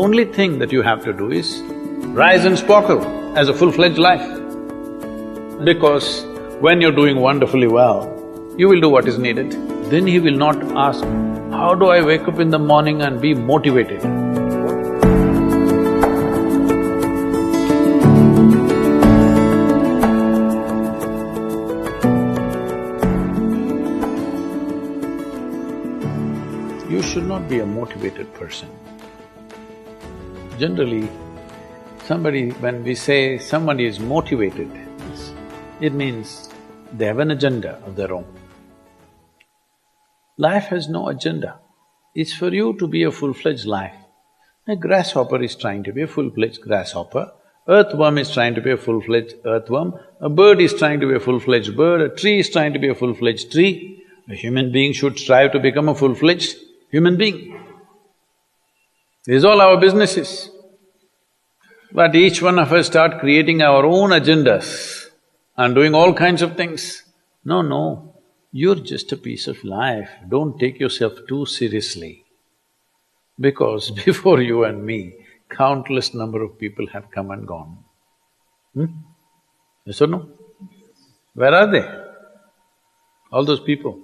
only thing that you have to do is rise and sparkle as a full-fledged life. Because when you're doing wonderfully well, you will do what is needed. Then he will not ask, how do I wake up in the morning and be motivated? You should not be a motivated person. Generally, when we say somebody is motivated, it means they have an agenda of their own. Life has no agenda. It's for you to be a full-fledged life. A grasshopper is trying to be a full-fledged grasshopper, earthworm is trying to be a full-fledged earthworm, a bird is trying to be a full-fledged bird, a tree is trying to be a full-fledged tree. A human being should strive to become a full-fledged human being. This is all our business is. But each one of us start creating our own agendas and doing all kinds of things. No, you're just a piece of life, don't take yourself too seriously. Because before you and me, countless number of people have come and gone. Yes or no? Where are they? All those people.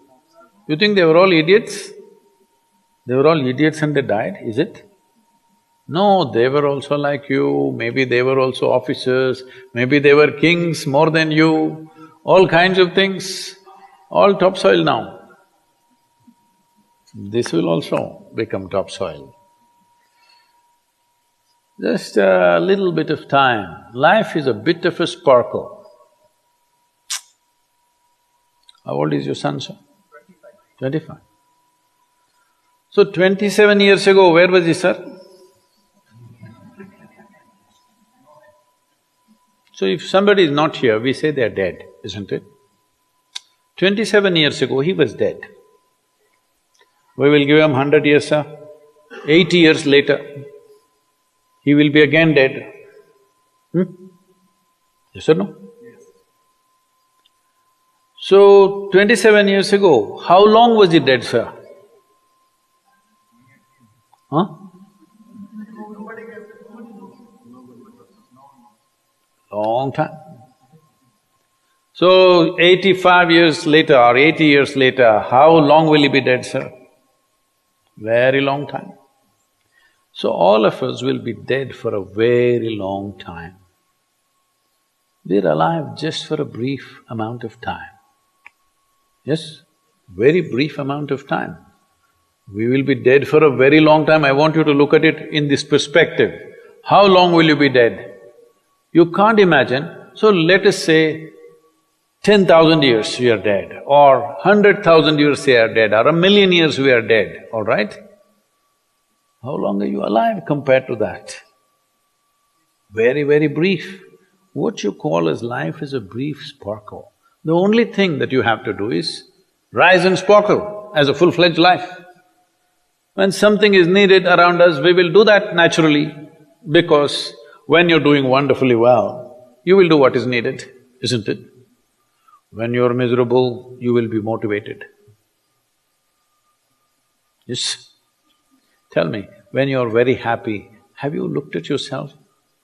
You think they were all idiots? They were all idiots and they died, is it? No, they were also like you, maybe they were also officers, maybe they were kings more than you, all kinds of things, all topsoil now. This will also become topsoil. Just a little bit of time, life is a bit of a sparkle. How old is your son, sir? 25. So 27 years ago, where was he, sir? So if somebody is not here, we say they are dead, isn't it? 27 years ago, he was dead. We will give him 100 years, sir. 80 years later, he will be again dead. Yes or no? Yes. So, 27 years ago, how long was he dead, sir? Huh? Long time. So, 85 years later or 80 years later, how long will he be dead, sir? Very long time. So, all of us will be dead for a very long time. We're alive just for a brief amount of time. Yes, very brief amount of time. We will be dead for a very long time. I want you to look at it in this perspective. How long will you be dead? You can't imagine, so let us say 10,000 years we are dead, or 100,000 years we are dead, or 1,000,000 years we are dead, all right? How long are you alive compared to that? Very, very brief. What you call as life is a brief sparkle. The only thing that you have to do is rise and sparkle as a full-fledged life. When something is needed around us, we will do that naturally, because when you're doing wonderfully well, you will do what is needed, isn't it? When you're miserable, you will be motivated. Yes? Tell me, when you're very happy, have you looked at yourself?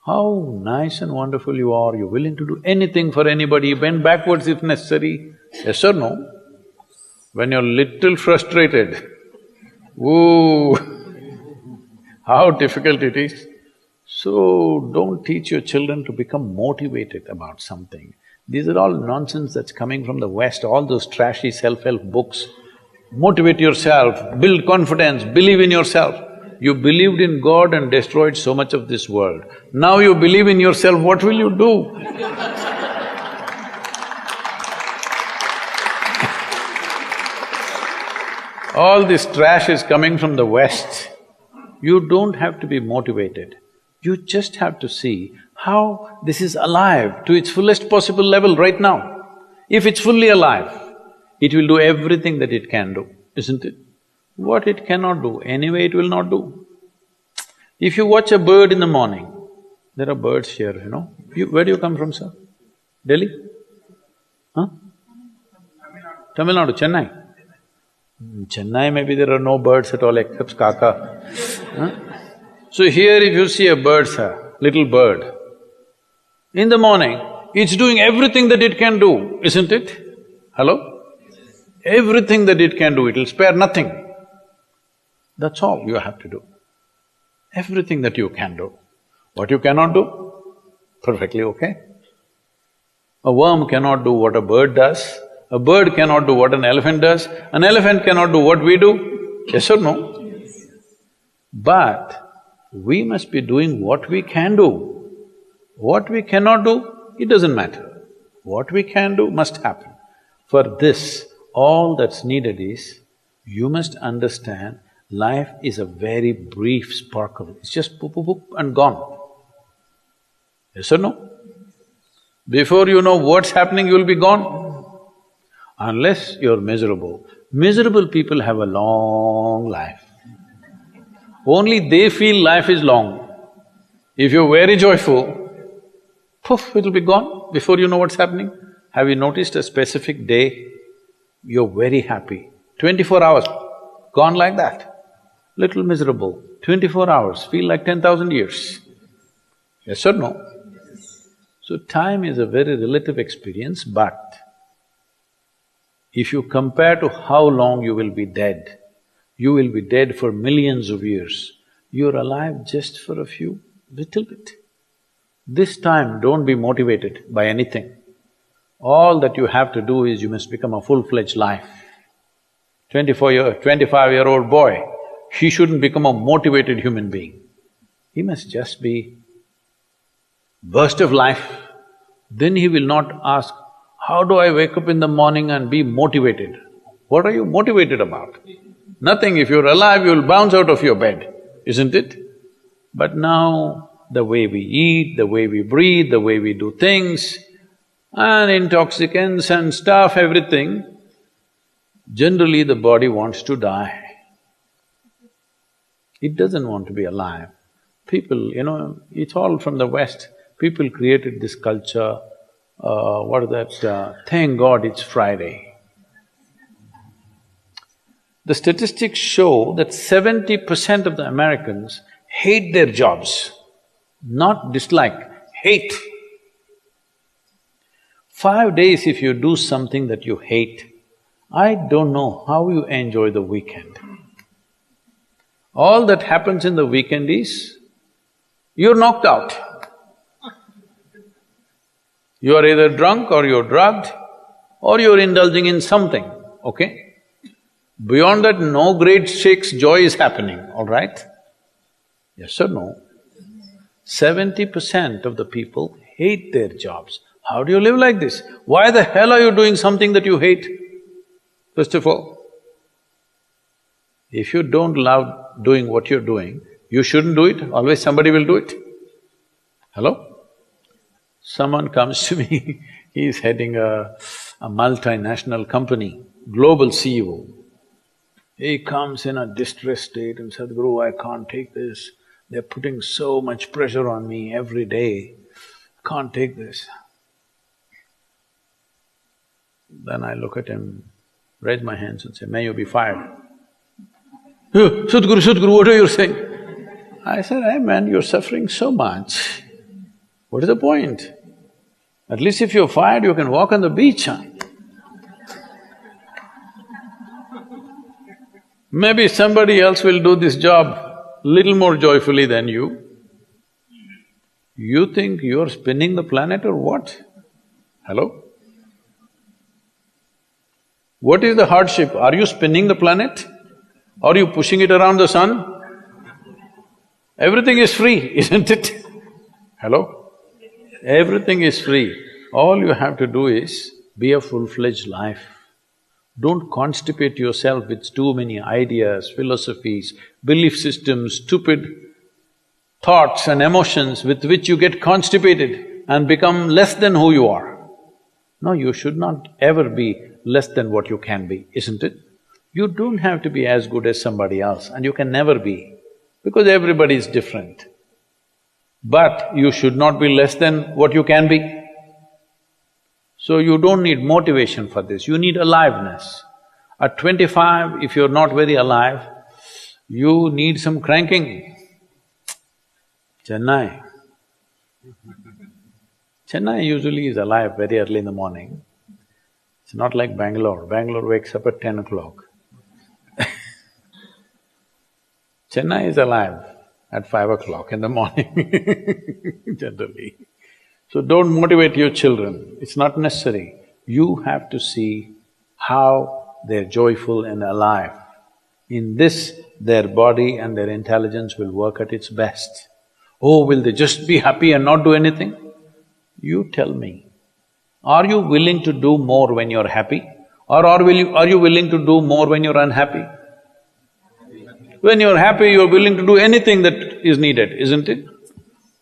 How nice and wonderful you are, you're willing to do anything for anybody, bend backwards if necessary. Yes or no? When you're little frustrated, ooh, how difficult it is. So, don't teach your children to become motivated about something. These are all nonsense that's coming from the West, all those trashy self-help books. Motivate yourself, build confidence, believe in yourself. You believed in God and destroyed so much of this world. Now you believe in yourself, what will you do? All this trash is coming from the West. You don't have to be motivated. You just have to see how this is alive to its fullest possible level right now. If it's fully alive, it will do everything that it can do, isn't it? What it cannot do, anyway it will not do. If you watch a bird in the morning, there are birds here, you know. Where do you come from, sir? Delhi? Huh? Tamil Nadu, Chennai? Chennai, maybe there are no birds at all except kaka. Huh? So here if you see a bird, sir, little bird, in the morning, it's doing everything that it can do, isn't it? Hello? Everything that it can do, it'll spare nothing. That's all you have to do. Everything that you can do. What you cannot do, perfectly okay. A worm cannot do what a bird does, a bird cannot do what an elephant does, an elephant cannot do what we do, yes or no? Yes. But we must be doing what we can do. What we cannot do, it doesn't matter. What we can do must happen. For this, all that's needed is, you must understand life is a very brief sparkle, it's just poop, poop, poop and gone. Yes or no? Before you know what's happening, you'll be gone. Unless you're miserable. Miserable people have a long life. Only they feel life is long. If you're very joyful, poof, it'll be gone before you know what's happening. Have you noticed a specific day, you're very happy, 24 hours, gone like that. Little miserable, 24 hours, feel like 10,000 years. Yes or no? So time is a very relative experience, but if you compare to how long you will be dead, you will be dead for millions of years. You're alive just for a few, little bit. This time, don't be motivated by anything. All that you have to do is you must become a full-fledged life. 25-year-old boy, he shouldn't become a motivated human being. He must just be burst of life. Then he will not ask, how do I wake up in the morning and be motivated? What are you motivated about? Nothing. If you're alive, you'll bounce out of your bed, isn't it? But now, the way we eat, the way we breathe, the way we do things, and intoxicants and stuff, everything, generally the body wants to die. It doesn't want to be alive. People, it's all from the West. People created this culture, what is that, thank God it's Friday. The statistics show that 70% of the Americans hate their jobs, not dislike, hate. 5 days if you do something that you hate, I don't know how you enjoy the weekend. All that happens in the weekend is, you're knocked out. You are either drunk or you're drugged or you're indulging in something, okay? Beyond that, no great shakes joy is happening, all right? Yes or no? 70% of the people hate their jobs. How do you live like this? Why the hell are you doing something that you hate? First of all, if you don't love doing what you're doing, you shouldn't do it, always somebody will do it. Hello? Someone comes to me, he's heading a multinational company, global CEO. He comes in a distressed state and said, Sadhguru, I can't take this. They're putting so much pressure on me every day, can't take this. Then I look at him, raise my hands and say, may you be fired. Sadhguru, what are you saying? I said, hey man, you're suffering so much. What is the point? At least if you're fired, you can walk on the beach, huh? Maybe somebody else will do this job little more joyfully than you. You think you're spinning the planet or what? Hello? What is the hardship? Are you spinning the planet? Are you pushing it around the sun? Everything is free, isn't it? Hello? Everything is free. All you have to do is be a full-fledged life. Don't constipate yourself with too many ideas, philosophies, belief systems, stupid thoughts and emotions with which you get constipated and become less than who you are. No, you should not ever be less than what you can be, isn't it? You don't have to be as good as somebody else, and you can never be, because everybody is different. But you should not be less than what you can be. So you don't need motivation for this, you need aliveness. At 25, if you're not very alive, you need some cranking. Chennai. Chennai usually is alive very early in the morning. It's not like Bangalore. Bangalore wakes up at 10 o'clock. Chennai is alive at 5 o'clock in the morning generally. So don't motivate your children, it's not necessary. You have to see how they're joyful and alive. In this, their body and their intelligence will work at its best. Oh, will they just be happy and not do anything? You tell me, are you willing to do more when you're happy? Or are you willing to do more when you're unhappy? When you're happy, you're willing to do anything that is needed, isn't it?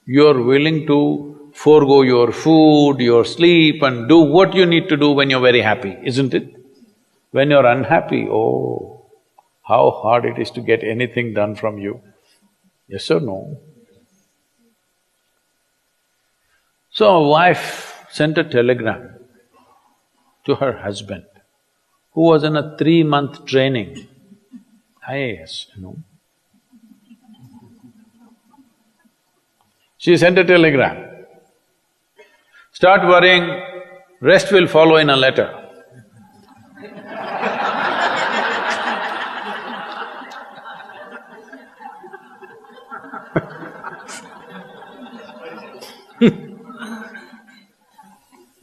You're willing to forego your food, your sleep and do what you need to do when you're very happy, isn't it? When you're unhappy, oh, how hard it is to get anything done from you. Yes or no? So a wife sent a telegram to her husband, who was in a 3-month training, IAS, you know. She sent a telegram, start worrying, rest will follow in a letter.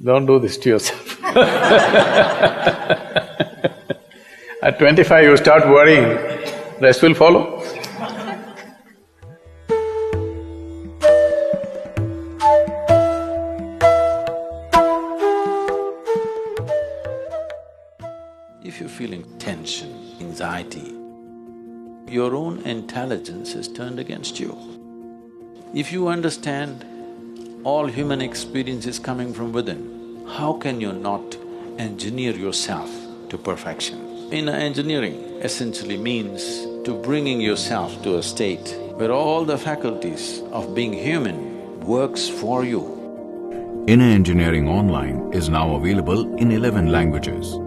Don't do this to yourself. At 25 you start worrying, rest will follow. If you're feeling tension, anxiety, your own intelligence is turned against you. If you understand all human experience is coming from within, how can you not engineer yourself to perfection? Engineering essentially means to bringing yourself to a state where all the faculties of being human works for you. Inner Engineering Online is now available in 11 languages.